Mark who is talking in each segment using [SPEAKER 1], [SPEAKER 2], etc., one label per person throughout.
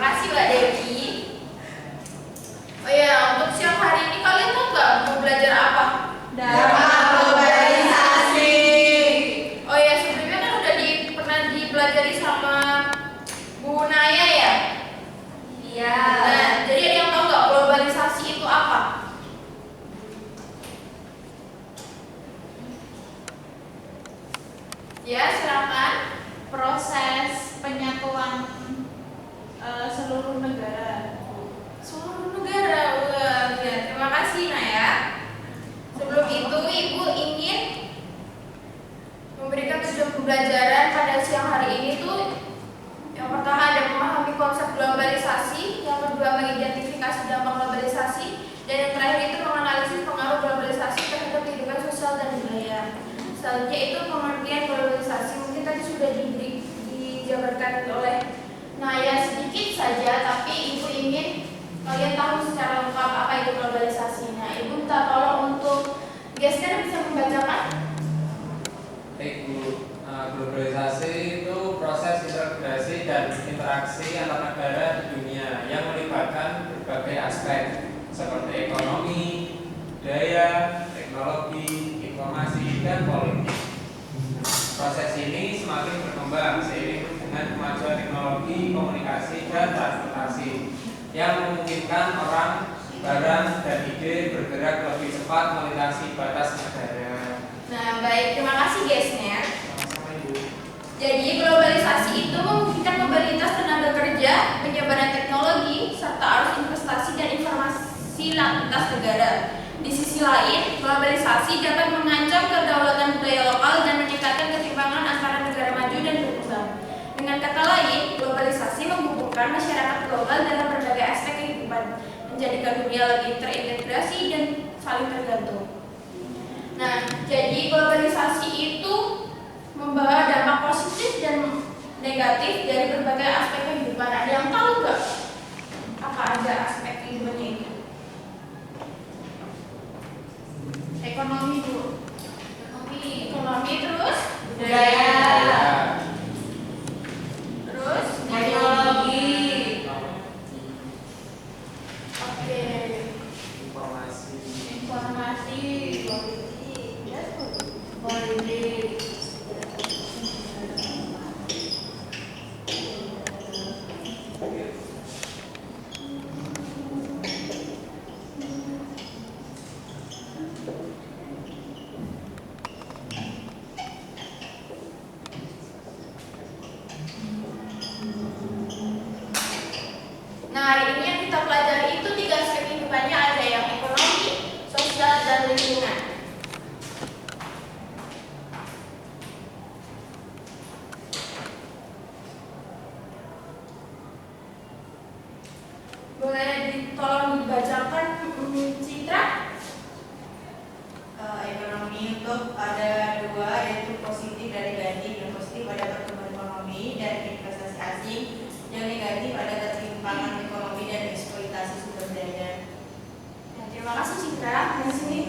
[SPEAKER 1] kasih Mbak Dewi. Oh ya, untuk siang hari ini kalian tahu nggak mau belajar apa?
[SPEAKER 2] Dampak globalisasi.
[SPEAKER 1] Oh ya, sebelumnya kan udah pernah dipelajari sama Bu Naya ya?
[SPEAKER 2] Iya.
[SPEAKER 1] Nah, jadi ada yang tahu nggak globalisasi itu apa? Ya, silakan.
[SPEAKER 2] Proses penyatuan seluruh negara.
[SPEAKER 1] Seluruh negara. Wah, ya. Terima kasih Naya. Sebelum itu, Ibu ingin memberikan tujuan pembelajaran pada siang hari ini tuh yang pertama ada memahami konsep globalisasi, yang kedua mengidentifikasi dampak globalisasi, dan yang terakhir itu menganalisis pengaruh globalisasi terhadap kehidupan sosial dan budaya. Selanjutnya itu pengertian globalisasi mungkin tadi sudah dijabarkan oleh Naya sedikit saja, tapi Ibu ingin kalian tahu secara lengkap apa itu globalisasi. Nah, Ibu minta tolong untuk gesture bisa membacakan.
[SPEAKER 3] Baik Bu, globalisasi itu proses integrasi dan interaksi antar negara di dunia yang melibatkan berbagai aspek seperti ekonomi, budaya, teknologi, informasi, dan politik. Proses ini semakin berkembang seiring dengan kemajuan teknologi, komunikasi, dan transportasi yang memungkinkan orang, barang, dan ide bergerak lebih cepat melintasi batas negara.
[SPEAKER 1] Nah, baik, terima kasih Gesner.
[SPEAKER 3] Sama-sama Ibu.
[SPEAKER 1] Jadi globalisasi itu memungkinkan mobilitas tenaga kerja, penyebaran teknologi, serta arus investasi dan informasi lintas negara. Di sisi lain, globalisasi dapat mengancam kedaulatan budaya lokal dan meningkatkan ketimpangan antara negara maju dan berkembang. Dengan kata lain, globalisasi menghubungkan masyarakat global dalam berbagai aspek kehidupan, menjadikan dunia lebih terintegrasi dan saling tergantung. Nah, jadi globalisasi itu membawa dampak positif dan negatif dari berbagai aspek kehidupan. Ada yang tahu nggak apa aja aspek kehidupannya itu?
[SPEAKER 2] Ekonomi dulu.
[SPEAKER 1] Ekonomi terus
[SPEAKER 2] Budaya.
[SPEAKER 1] terus
[SPEAKER 2] Teknologi.
[SPEAKER 1] oke,
[SPEAKER 3] Informasi.
[SPEAKER 2] Informasi. Politik.
[SPEAKER 1] Nah, hari ini yang kita pelajari itu 3 aspek kehidupannya, ada yang ekonomi, sosial, dan lingkungan. Boleh tolong dibacakan Citra?
[SPEAKER 4] Ekonomi untuk ada dua, yaitu positif dan negatif. Yang positif ada pertumbuhan ekonomi dan investasi asing, yang negatif ada ketimpangan ekonomi dan eksploitasi sumber daya.
[SPEAKER 1] Ya, terima kasih Citra. Di sini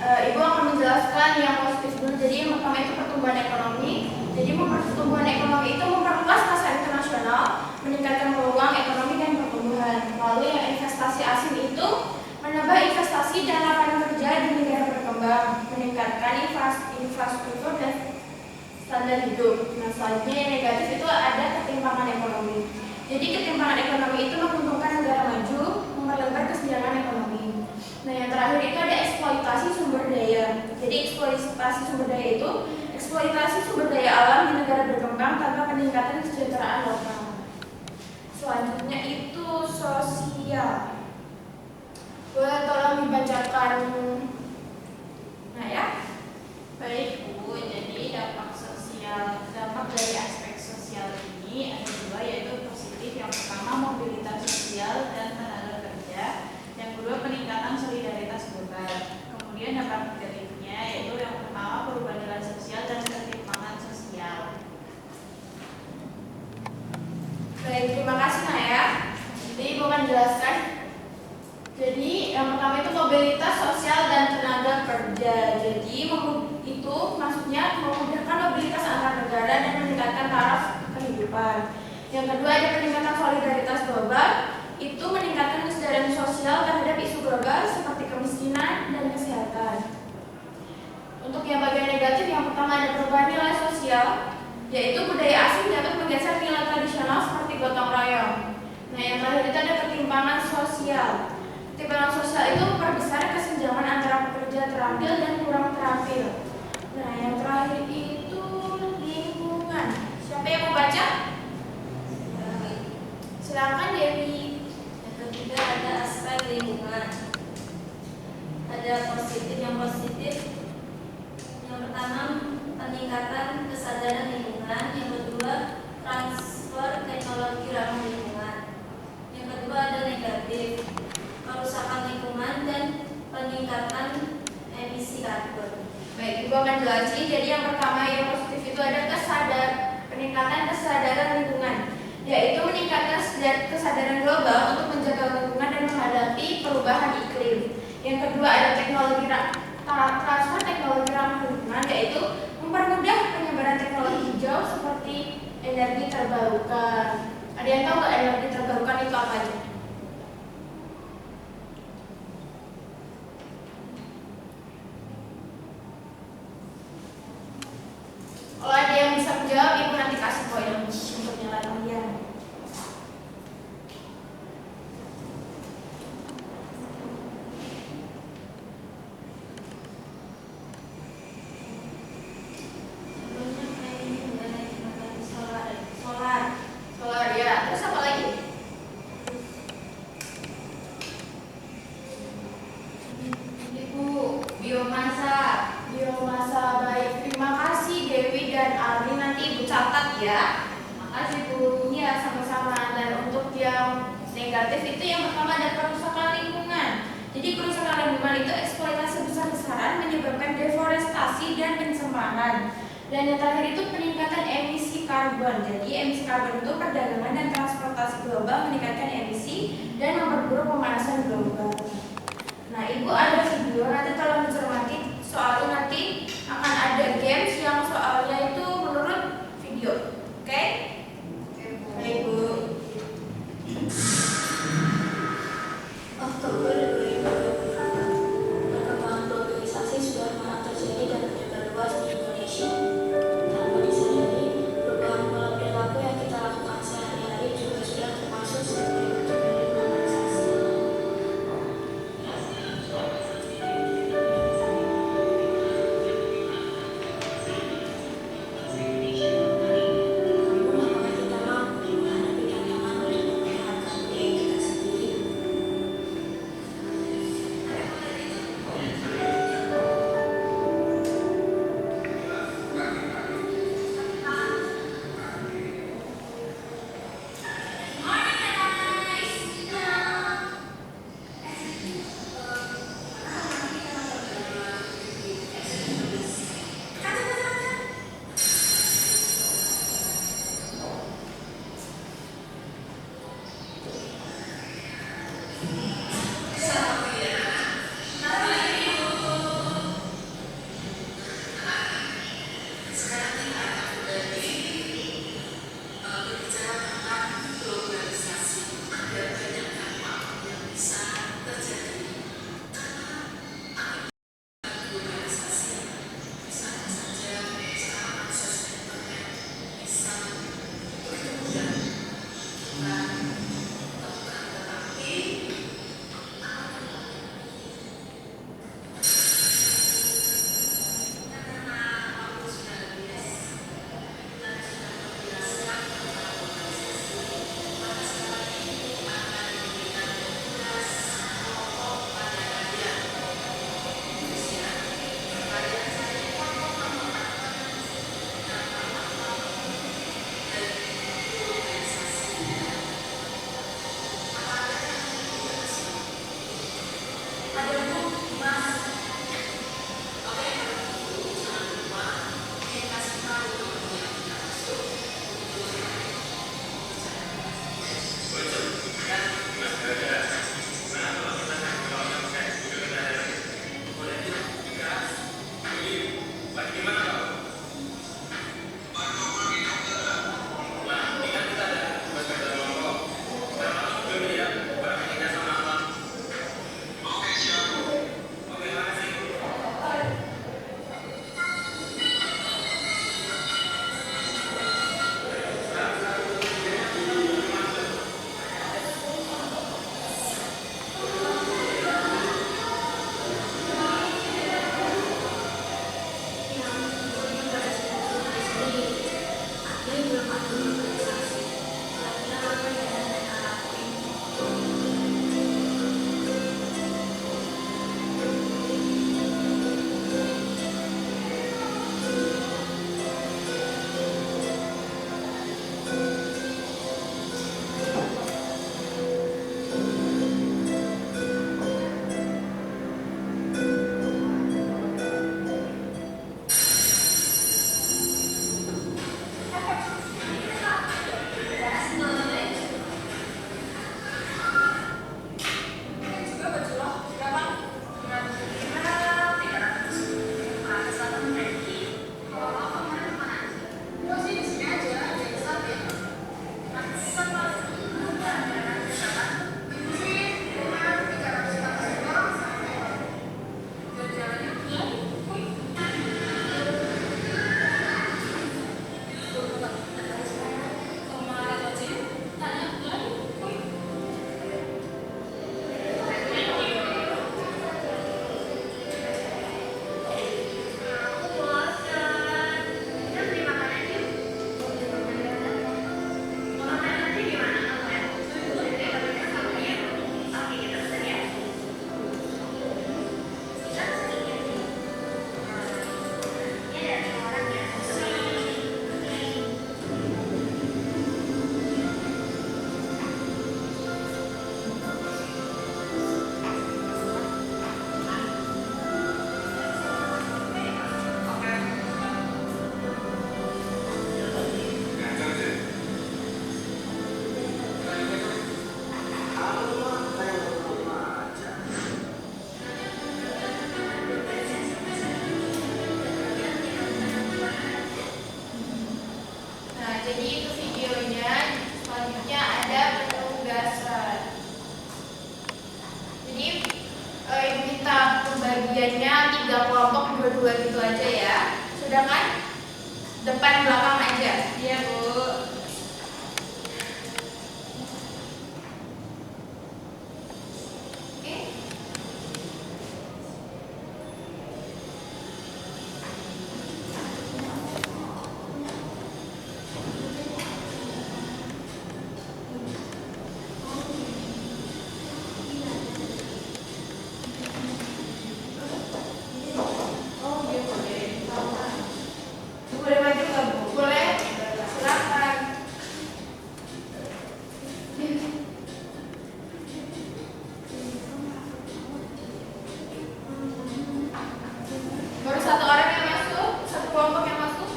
[SPEAKER 1] Ibu akan menjelaskan yang positif dulu. Jadi yang pertama itu pertumbuhan ekonomi. Jadi pertumbuhan ekonomi itu memperluas pasar internasional, meningkatkan peluang ekonomi dan pertumbuhan. Lalu yang investasi asing itu menambah investasi dan lapangan kerja di negara berkembang, meningkatkan infrastruktur dan standar hidup. Nah, selanjutnya yang negatif itu ada ketimpangan ekonomi. Jadi ketimpangan ekonomi itu menguntungkan negara maju, memperlebar kesenjangan ekonomi. Nah, yang terakhir itu ada eksploitasi sumber daya. Jadi eksploitasi sumber daya itu eksploitasi sumber daya alam di negara berkembang tanpa peningkatan kesejahteraan lokal. Selanjutnya itu sosial. Boleh tolong dibacakan. Nah ya.
[SPEAKER 2] Baik Bu, jadi dampak dari aspek sosial ini ada dua, yaitu positif. Yang pertama mobilitas sosial dan tenaga kerja. Yang kedua peningkatan solidaritas global. Kemudian dampak negatifnya yaitu yang pertama perubahan nilai sosial dan ketimpangan sosial.
[SPEAKER 1] Baik, terima kasih Naya. Jadi Ibu akan jelaskan. Jadi yang pertama itu mobilitas sosial dan tenaga kerja. Jadi itu maksudnya memudahkan mobilitas antar negara dan meningkatkan taraf kehidupan. Yang kedua ada peningkatan solidaritas global. itu meningkatkan kesadaran sosial terhadap isu global seperti kemiskinan dan kesehatan. Untuk yang bagian negatif, yang pertama ada perubahan nilai sosial, yaitu budaya asing dapat menggeser nilai tradisional seperti gotong royong. Nah, yang terakhir itu ada ketimpangan sosial. Ketimpangan sosial itu memperbesar kesenjangan antara pekerja terampil dan kurang terampil. Nah, yang terakhir itu lingkungan. Siapa yang mau baca? Silakan Dewi.
[SPEAKER 5] Yang ketiga ada aspek lingkungan. Ada positif. Yang pertama peningkatan kesadaran lingkungan. Yang kedua transfer teknologi ramah lingkungan. Yang kedua ada negatif, kerusakan lingkungan dan peningkatan emisi karbon.
[SPEAKER 1] Baik, Ibu akan jelasin. Jadi yang pertama yang positif itu ada peningkatan kesadaran lingkungan, yaitu meningkatkan kesadaran global untuk menjaga lingkungan dan menghadapi perubahan iklim. Yang kedua ada transfer teknologi ramah lingkungan, yaitu mempermudah penyebaran teknologi hijau seperti energi terbarukan. Ada yang tahu nggak energi terbarukan itu apa aja? Kalau ada yang bisa menjawab, Ibu nanti kasih poin untuk nilai kalian. Solar ya. Terus apa lagi? Ibu, biomasa. Baik, terima kasih Dewi dan Aldi. Nanti Ibu catat ya. Makasih Bu. Ya, sama-sama. Dan untuk yang negatif itu yang pertama ada kerusakan lingkungan. Jadi kerusakan lingkungan itu eksploitasi besar-besaran menyebabkan deforestasi dan pencemaran. Dan yang terakhir itu peningkatan emisi karbon. Jadi emisi karbon itu perdagangan dan transportasi global meningkatkan emisi dan memperburuk pemanasan global. Nah, Ibu ada video, nanti tolong dicermati. Soalnya nanti akan ada games yang soalnya itu menurut video. Oke?
[SPEAKER 4] Baik, Bu.
[SPEAKER 5] Oktober 2024, perkembangan globalisasi sudah marak terjadi dan menyebar luas di Indonesia. Tanpa disadari, perubahan pola perilaku yang kita lakukan sehari-hari juga sudah termasuk sebagai bentuk dari globalisasi. globalisasi. Kira-kira apa ya yang mereka lakuin?
[SPEAKER 1] Nah, jadi itu videonya. Selanjutnya ada penugasan. Jadi ibu minta pembagiannya 3 kelompok, 2-2 gitu aja ya. Sudah kan? Depan belakang aja.
[SPEAKER 2] Iya, Bu.
[SPEAKER 1] Oke?
[SPEAKER 4] Oh iya boleh. Boleh maju nggak Bu?
[SPEAKER 1] Boleh? Silakan. Baru 1 orang yang masuk, 1 kelompok yang masuk.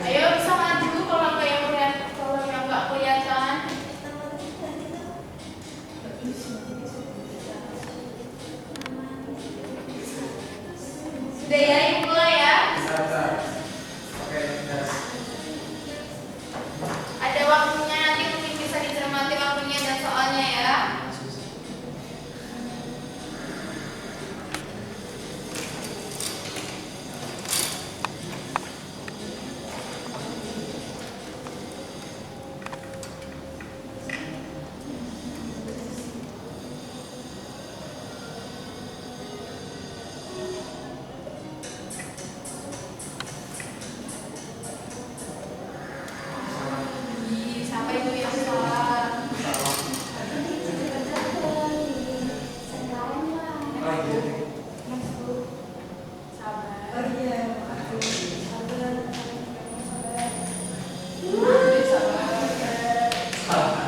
[SPEAKER 1] Ayo bisa maju kalau yang nggak kelihatan. Sudah ya, ibu mulai ya.
[SPEAKER 3] Bisa. Oke, gas.
[SPEAKER 1] Ada waktunya, nanti mungkin bisa dicermati waktunya dan soalnya ya. Sampai itu yang salah.
[SPEAKER 3] Oh iya.
[SPEAKER 1] Sabar.
[SPEAKER 4] Oh iya. Aduh. Sabar.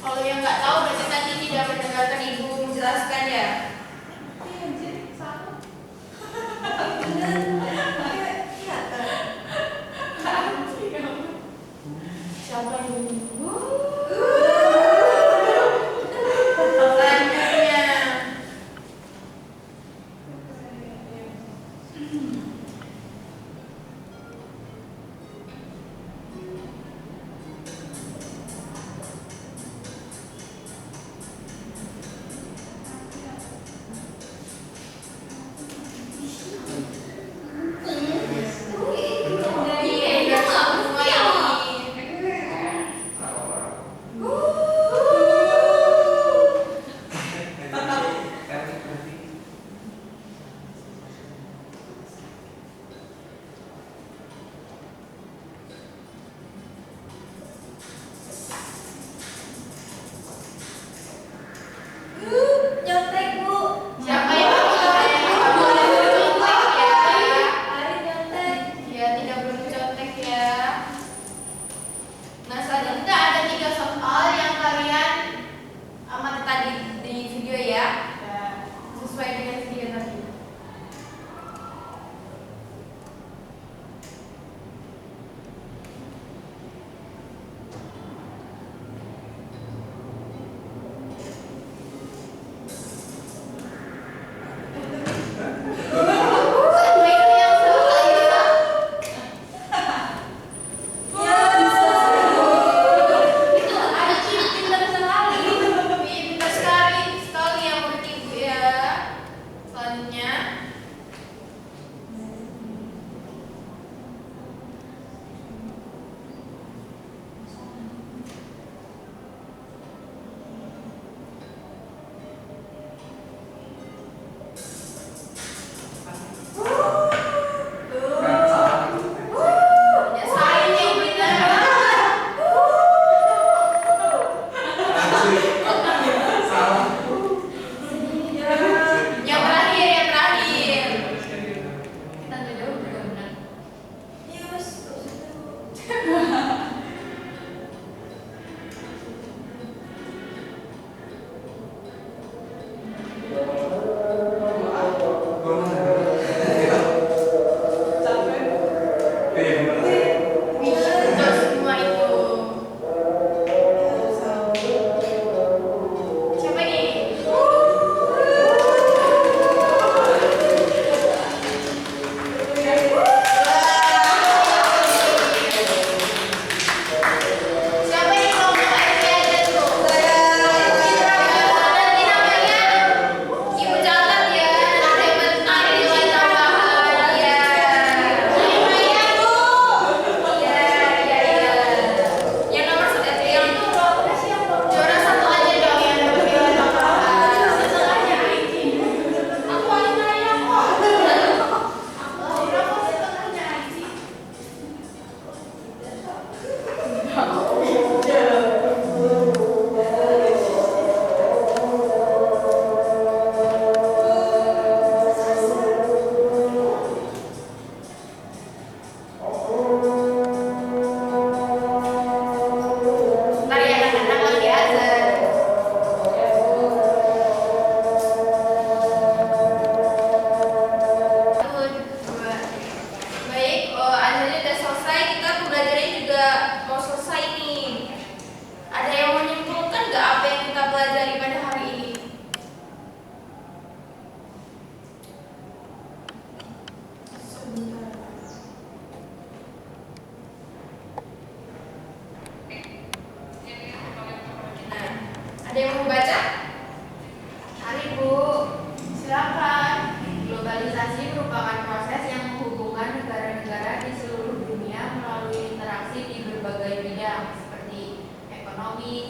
[SPEAKER 1] Kalau yang nggak tahu berarti tadi tidak mendengarkan ibu menjelaskan ya.
[SPEAKER 4] Iya anjir, salah. Bener. Iya kan.
[SPEAKER 1] Siapa yang menunggu? Selanjutnya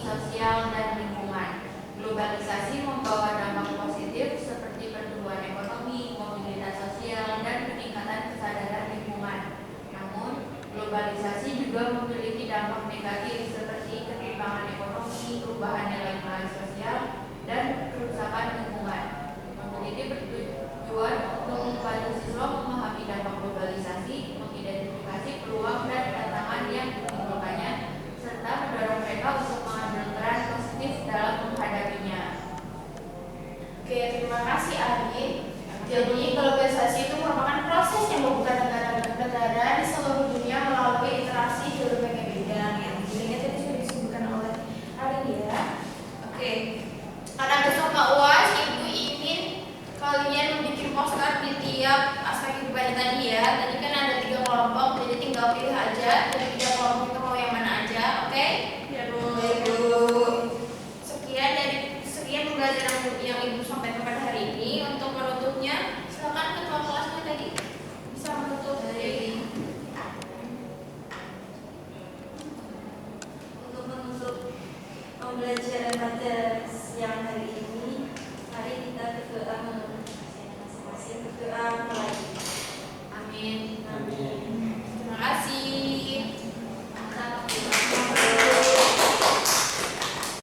[SPEAKER 2] sosial, dan lingkungan. Globalisasi membawa dampak positif seperti pertumbuhan ekonomi, mobilitas sosial, dan peningkatan kesadaran lingkungan. Namun, globalisasi juga memiliki dampak negatif seperti ketimpangan ekonomi, perubahan nilai-nilai sosial, dan kerusakan lingkungan. Peneliti bertujuan untuk membantu siswa memahami dampak globalisasi, mengidentifikasi peluang dan tantangan yang ditimbulkannya, serta mendorong mereka untuk mengambil peran positif dalam menghadapinya.
[SPEAKER 1] Oke, terima kasih Ari. Jadi globalisasi itu merupakan proses yang membuka negara-negara di seluruh dunia melalui interaksi di berbagai bidang yang jadinya tadi sudah disebutkan oleh Ari ya. Oke, karena besok Mbak UAS, Ibu ingin kalian membuat postcard di tiap aspek kehidupannya tadi ya. Tadi kan ada 3 kelompok, jadi tinggal pilih aja